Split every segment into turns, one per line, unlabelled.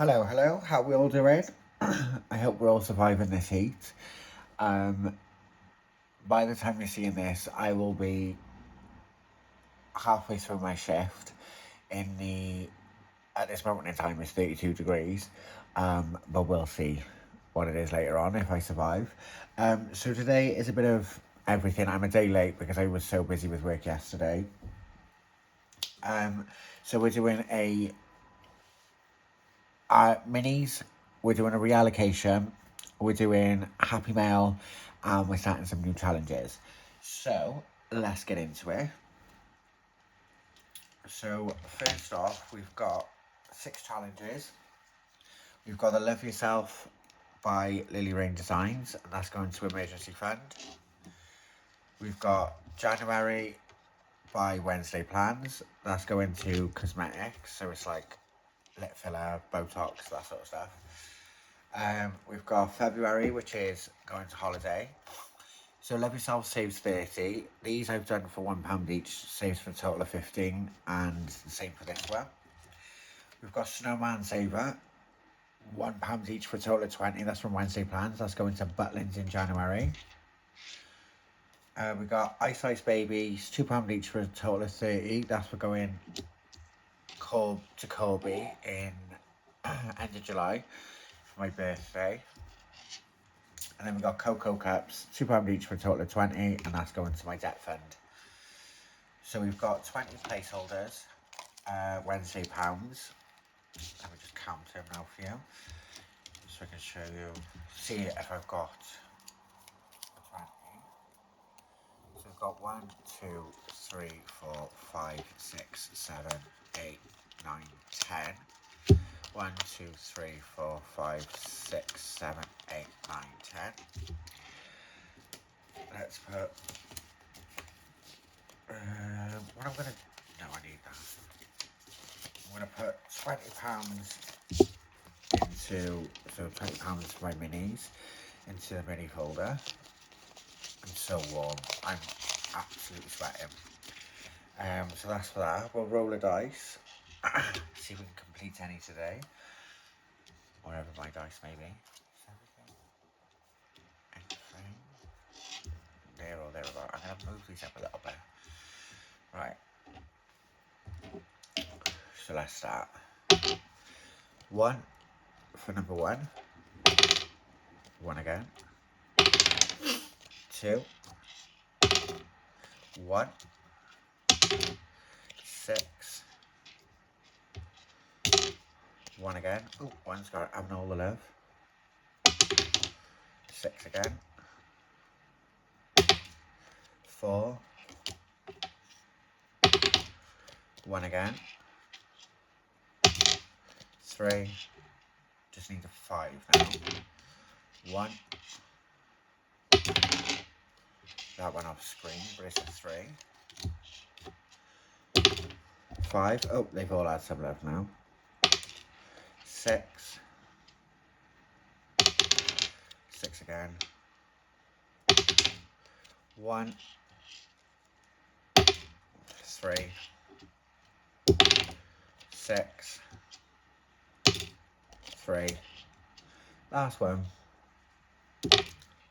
Hello, how we all doing? I hope we're all surviving this heat. Um, by the time you're seeing this, I will be halfway through my shift. In the At this moment in time, it's 32 degrees, but we'll see what it is later on if I survive. So today is a bit of everything. I'm a day late because I was so busy with work yesterday. So we're doing a minis. We're doing a reallocation. We're doing a happy mail, and we're starting some new challenges. So let's get into it. So first off, we've got 6 challenges. We've got the Love Yourself by Lily Rain Designs, and that's going to emergency fund. We've got January by Wednesday Plans. That's going to cosmetics, so it's like lip filler, Botox, that sort of stuff. We've got February, which is going to holiday. So Love Yourself saves 30. These I've done for £1 each, saves for a total of 15, and the same for this one. We've got Snowman Saver, £1 each for a total of 20. That's from Wednesday Plans. That's going to Butlins in January. We've got Ice Babies, £2 each for a total of 30. That's for going to Colby in end of July for my birthday. And then we've got Cocoa Cups, £2 each for a total of 20, and that's going to my debt fund. So we've got 20 placeholders, Wednesday pounds. Let me just count them now for you, so I can show you, see if I've got 20. So we've got 1, 2, 3, 4, 5, 6, 7, 8, 9, 10. 1, 2, 3, 4, 5, 6, 7, 8, 9, 10. Let's put what I'm gonna no, I need that. I'm gonna put £20 into £20 for my minis into the mini folder. I'm so warm. I'm absolutely sweating. So that's for that. We'll roll a dice. See if we can complete any today. Wherever my dice may be. Is everything? Anything? There or thereabout. I'm gonna move these up a little bit. Right. So let's start. 1 for number 1. 1 again. 2. 1. 6. 1 again. Oh, 1's got having all the love. 6 again. 4. 1 again. 3. Just need a 5 now. 1. That went off screen, but it's a 3. 5. Oh, they've all had some love now. 6. 6 again. 1. 3. 6. 3. Last one.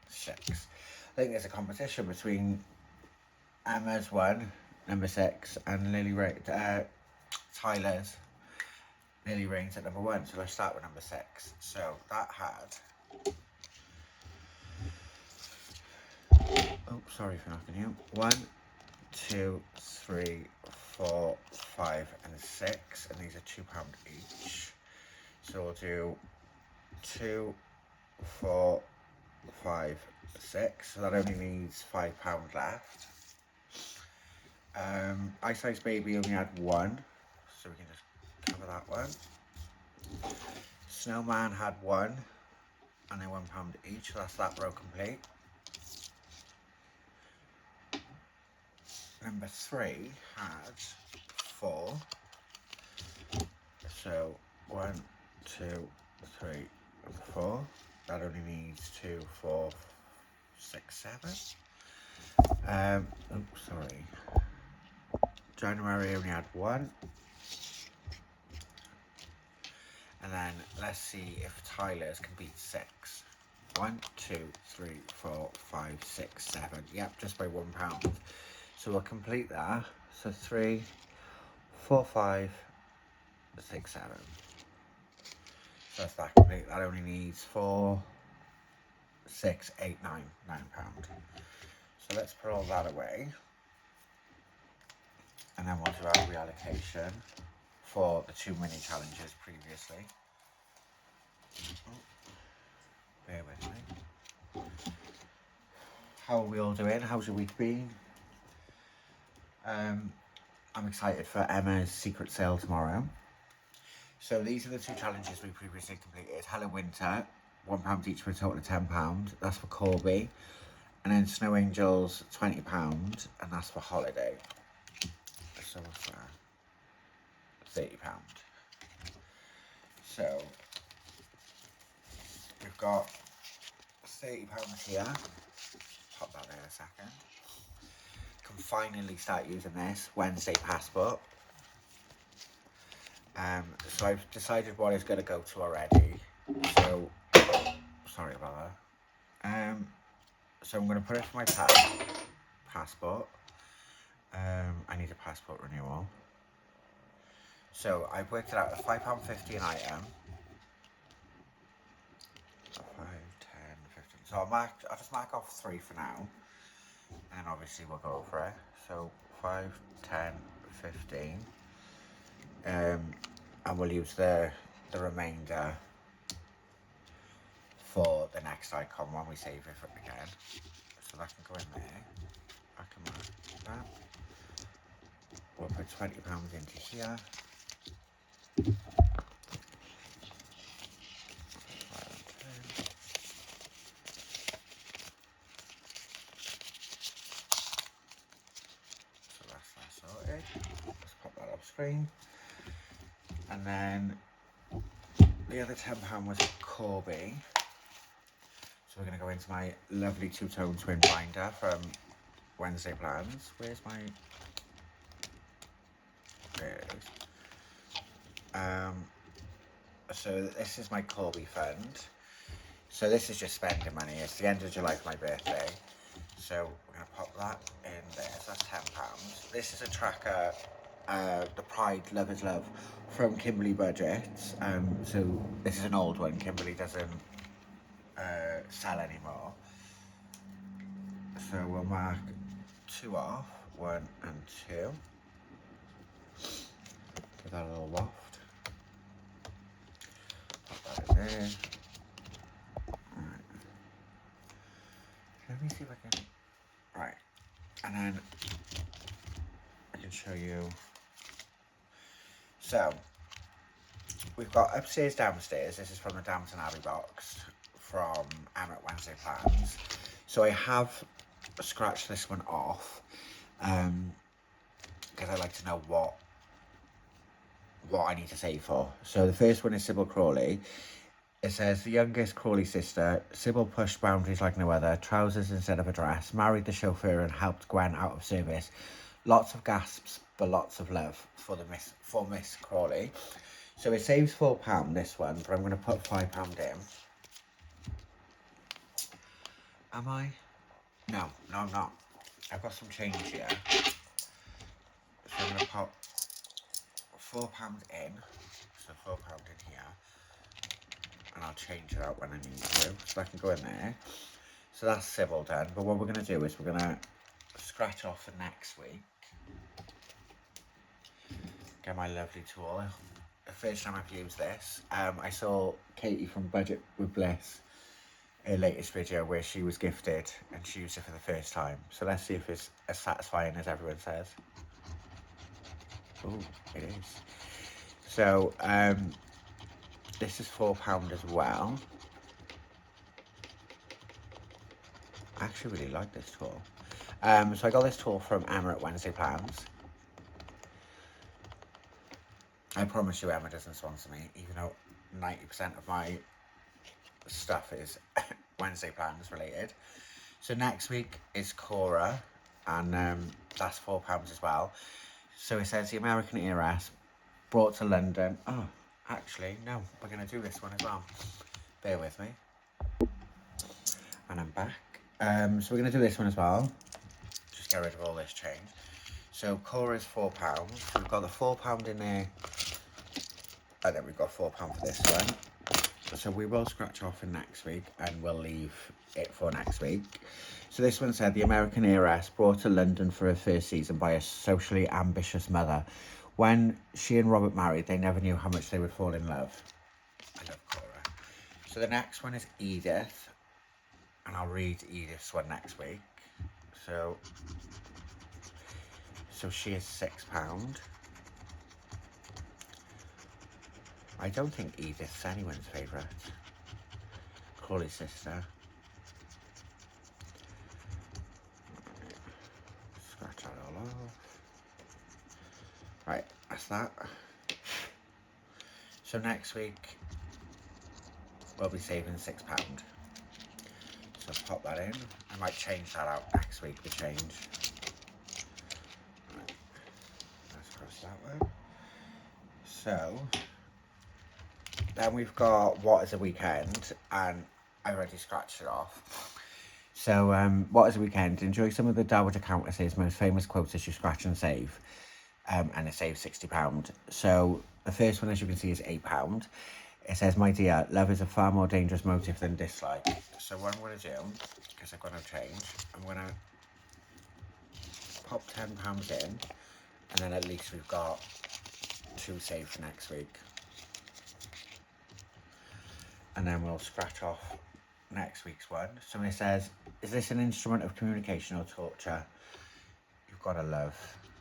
6. I think there's a competition between Emma's 1, number 6, and Tyler's. Lily Rain's at number 1, so let's start with number 6. So that had... Oh, sorry for knocking you. 1, 2, 3, 4, 5, and 6, and these are £2 each. So we'll do 2, 4, 5, 6. So that only needs £5 left. Ice Baby only had 1, so we can just cover that one. Snowman had 1, and they're £1 each, so that's that row complete. Number 3 had 4. So 1, 2, 3, 4. That only needs 2, 4, 6, 7. Oh, sorry. January only had 1. And then let's see if Tyler's can beat 6. 1, 2, 3, 4, 5, 6, 7. Yep, just by £1. So we'll complete that. So 3, 4, 5, 6, 7. So that's that complete. That only needs 4, 6, 8, 9. £9. So let's put all that away. And then we'll do our reallocation for the 2 mini challenges previously. Bear with me. How are we all doing? How's your week been? I'm excited for Emma's secret sale tomorrow. So these are the 2 challenges we previously completed. Hello Winter, £1 each for a total of £10. That's for Corby. And then Snow Angels, £20, and that's for Holiday. So what's that? £30. So we've got £30 here. Pop that there a second. Can finally start using this Wednesday passport. So I've decided what is going to go to already. So sorry about that. So I'm going to put it for my passport. I need a passport renewal. So I've worked it out at £5.50 an item. 5, 10, 15. So I'll just mark off 3 for now. And obviously we'll go over it. So 5, 10, 15. And we'll use the remainder for the next icon when we save it again. So that can go in there. I can mark that. We'll put £20 into here. So that's that sorted. Let's pop that off screen. And then the other £10 was Corby. So we're going to go into my lovely 2-tone twin binder from Wednesday Plans. Where's my... There it is. So this is my Corby fund. So this is just spending money. It's the end of July for my birthday. So we're going to pop that in there. So that's £10. This is a tracker, the Pride Love is Love from Kimberly Budgets. So this is an old one. Kimberly doesn't sell anymore. So we'll mark 2 off, 1 and 2. Give that a little waft. Pop that in there. Right. Let me see if I can. Right. And then I can show you. So we've got upstairs, downstairs. This is from the Downton Abbey box from Emmet Wednesday Plans. So I have scratched this one off because I like to know what I need to save for. So the first one is Sybil Crawley. It says, the youngest Crawley sister, Sybil pushed boundaries like no other, trousers instead of a dress, married the chauffeur and helped Gwen out of service. Lots of gasps, but lots of love for Miss Crawley. So it saves £4, this one, but I'm going to put £5 in. Am I? No, I'm not. I've got some change here. So I'm going to put £4 in. So £4 in here. And I'll change it out when I need to. So I can go in there. So that's Sybil done. But what we're going to do is we're going to scratch off for next week. Get my lovely tool. The first time I've used this. I saw Katie from Budget with Bliss, her latest video where she was gifted and she used it for the first time. So let's see if it's as satisfying as everyone says. Oh, it is. So this is £4 as well. I actually really like this tool. So I got this tool from Emma at Wednesday Plans. I promise you Emma doesn't sponsor me, even though 90% of my stuff is Wednesday Plans related. So next week is Cora, and that's £4 as well. So it says the American heiress brought to London. Oh, Actually, no, we're going to do this one as well. Bear with me. And I'm back. So we're going to do this one as well. Just get rid of all this change. So core is £4. So we've got the £4 in there. And then we've got £4 for this one. So we will scratch off in next week and we'll leave it for next week. So this one said, the American heiress brought to London for her first season by a socially ambitious mother. When she and Robert married, they never knew how much they would fall in love. I love Cora. So the next one is Edith. And I'll read Edith's one next week. So she is £6. I don't think Edith's anyone's favourite. Crawley's sister. Scratch that all off. Right, that's that. So next week, we'll be saving £6. So pop that in. I might change that out next week, the change. Right, let's cross that one. So, then we've got What is a Weekend, and I already scratched it off. So, What is a Weekend? Enjoy some of the Dowager Countess's most famous quotes as you scratch and save. And it saves £60. So, the first one, as you can see, is £8. It says, my dear, love is a far more dangerous motive than dislike. So what I'm going to do, because I've got no change, I'm going to pop £10 in, and then at least we've got 2 saved for next week. And then we'll scratch off next week's one. So it says, is this an instrument of communication or torture? You've got to love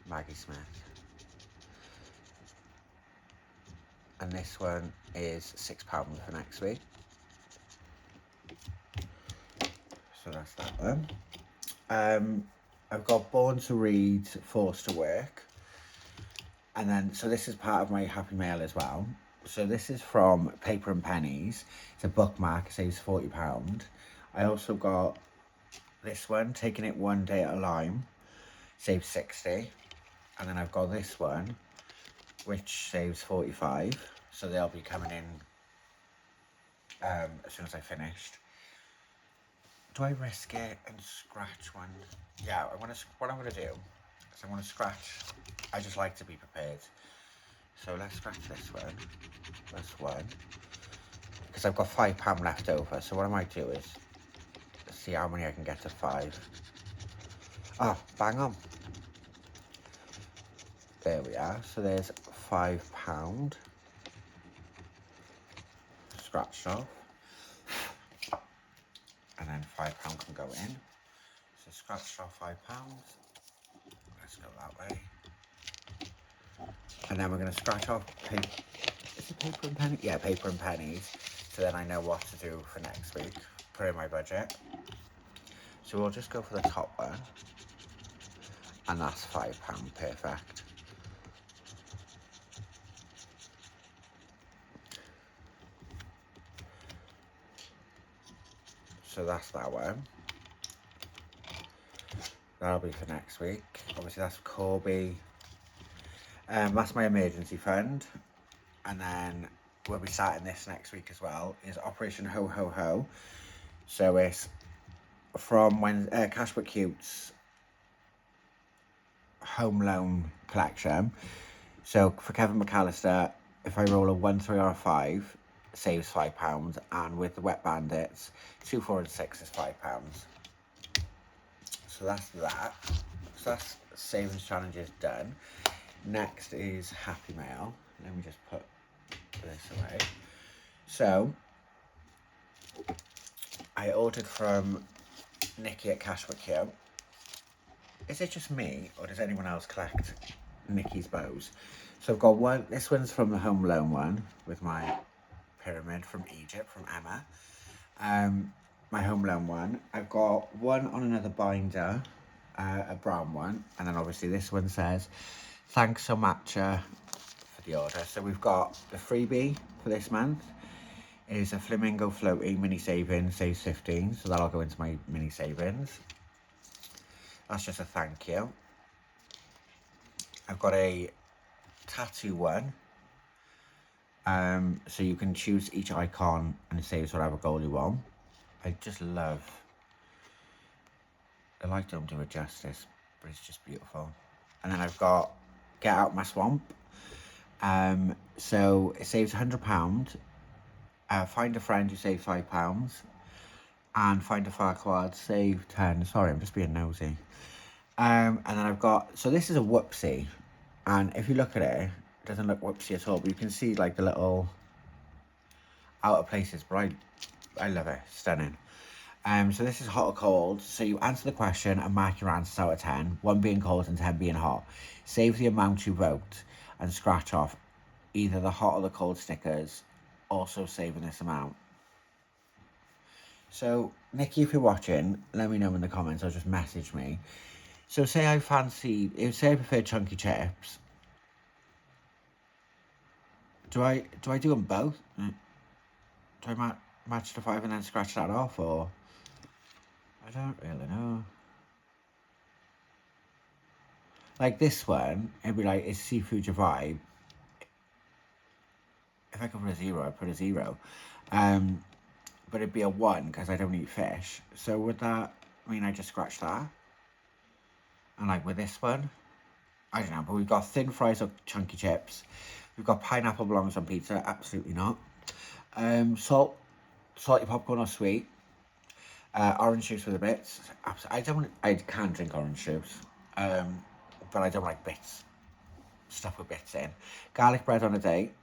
Maggie Smith. And this one is £6 for next week. So that's that one. I've got Born to Read, Forced to Work. And then, so this is part of my Happy Mail as well. So this is from Paper and Pennies. It's a bookmark, it saves £40. I also got this one, Taking It One Day at a Time, saves 60. And then I've got this one, which saves 45. So they'll be coming in as soon as I finished. Do I risk it and scratch one? Yeah, what I'm gonna do is I'm gonna scratch. I just like to be prepared. So let's scratch this one. This one. Because I've got £5 left over. So what I might do is see how many I can get to 5. Oh, bang on. There we are. So there's £5 scratched off. And then £5 can go in. So scratched off £5. Let's go that way. And then we're going to scratch off paper. Is it Paper and Pennies? Yeah, Paper and Pennies. So then I know what to do for next week. Put in my budget. So we'll just go for the top one. And that's £5, perfect. So that's that one. That'll be for next week. Obviously that's Corby. That's my emergency fund. And then we'll be starting this next week as well, is Operation Ho Ho Ho. So it's from when Cashbook Cute's home loan collection. So for Kevin McAllister, if I roll a 1, 3 or a 5, saves £5. And with the Wet Bandits, 2, 4 and 6 is £5. So that's that. So that's savings challenges done. Next is Happy Mail. Let me just put this away. So I ordered from Nikki at Cashbook Q. Is it just me, or does anyone else collect Nikki's bows? So I've got one. This one's from the Home Loan one with my pyramid from Egypt, from Emma. My Home Loan one. I've got one on another binder, a brown one, and then obviously this one says, thanks so much for the order. So we've got the freebie for this month is a Flamingo Floaty mini savings, saves 15, so that'll go into my mini savings. That's just a thank you. I've got a tattoo one, So you can choose each icon and it saves whatever goal you want. I just love, the light don't do it justice, but it's just beautiful. And then I've got Get Out My Swamp. So it saves £100. Find a friend, you save £5. And find a Farquaad, save 10. Sorry, I'm just being nosy. And then I've got, so this is a whoopsie. And if you look at it, it doesn't look whoopsie at all, but you can see like the little out of places, but I love it, stunning. So this is hot or cold. So you answer the question and mark your answers out of 10, 1 being cold and 10 being hot. Save the amount you wrote and scratch off either the hot or the cold stickers, also saving this amount. So, Nikki, if you're watching, let me know in the comments or just message me. So say I prefer chunky chips. Do I do them both? Do I match the 5 and then scratch that off, or? I don't really know. Like this one, it'd be like, is seafood your vibe? If I could put a 0, I'd put a 0. But it'd be a 1 because I don't eat fish. So would that mean I just scratch that? And like with this one, I don't know, but we've got thin fries or chunky chips. We've got pineapple belongs on pizza. Absolutely not. Salty popcorn or sweet. Orange juice with the bits. I can't drink orange juice. But I don't like bits. Stuff with bits in. Garlic bread on a date.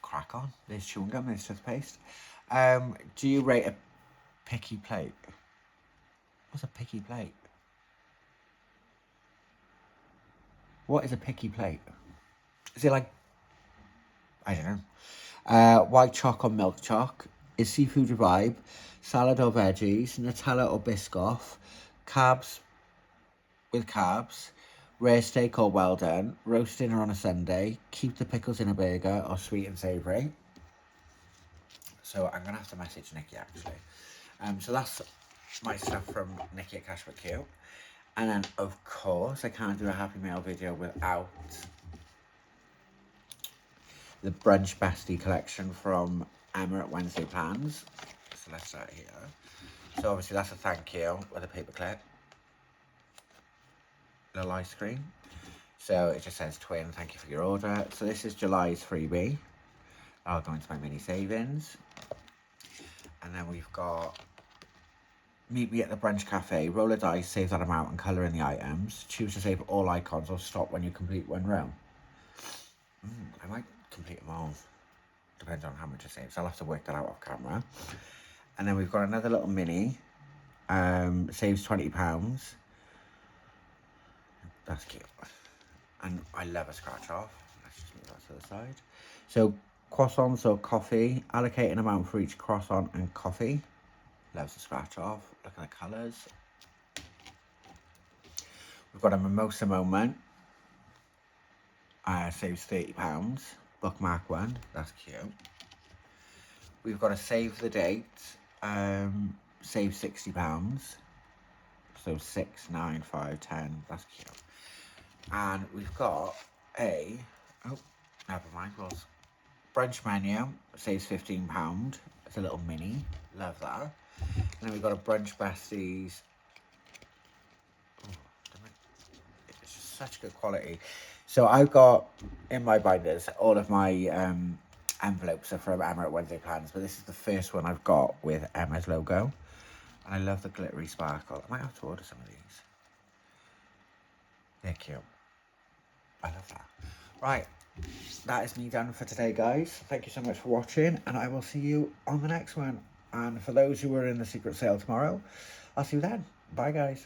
Crack on. There's chewing gum, there's toothpaste. Do you rate a picky plate? What's a picky plate? What is a picky plate? Is it like, I don't know. White choc or milk choc? Is seafood your vibe? Salad or veggies? Nutella or Biscoff? Carbs with carbs? Rare steak or well done? Roast dinner on a Sunday? Keep the pickles in a burger, or sweet and savoury? So I'm going to have to message Nikki actually. So that's my stuff from Nikki at Cashback Q. And then, of course, I can't do a Happy Meal video without the Brunch Bestie collection from Emma at Wednesday Plans. So let's start here. So obviously that's a thank you with a paper clip. Little ice cream. So it just says twin, thank you for your order. So this is July's freebie. I'll go into my mini savings. And then we've got meet me at the brunch cafe, roll a dice, save that amount and colour in the items. Choose to save all icons or stop when you complete one row. I might complete them all. Depends on how much I save. So I'll have to work that out off camera. And then we've got another little mini. Saves £20. That's cute. And I love a scratch off. Let's just move that to the side. So croissants or coffee. Allocate an amount for each croissant and coffee. Loves the scratch off. Look at the colours. We've got a mimosa moment. Saves £30. Bookmark one. That's cute. We've got a save the date. Save £60. So 6, 9, 5, 10. That's cute. And we've got a, oh, never mind, well, brunch menu, saves £15. It's a little mini, love that. And then we've got a Brunch Besties. Oh, it's just such good quality. So I've got, in my binders, all of my envelopes are from Emma at Wednesday Plans, but this is the first one I've got with Emma's logo. And I love the glittery sparkle. I might have to order some of these. They're cute. I love that. Right, that is me done for today, guys. Thank you so much for watching, and I will see you on the next one. And for those who are in the secret sale tomorrow, I'll see you then. Bye, guys.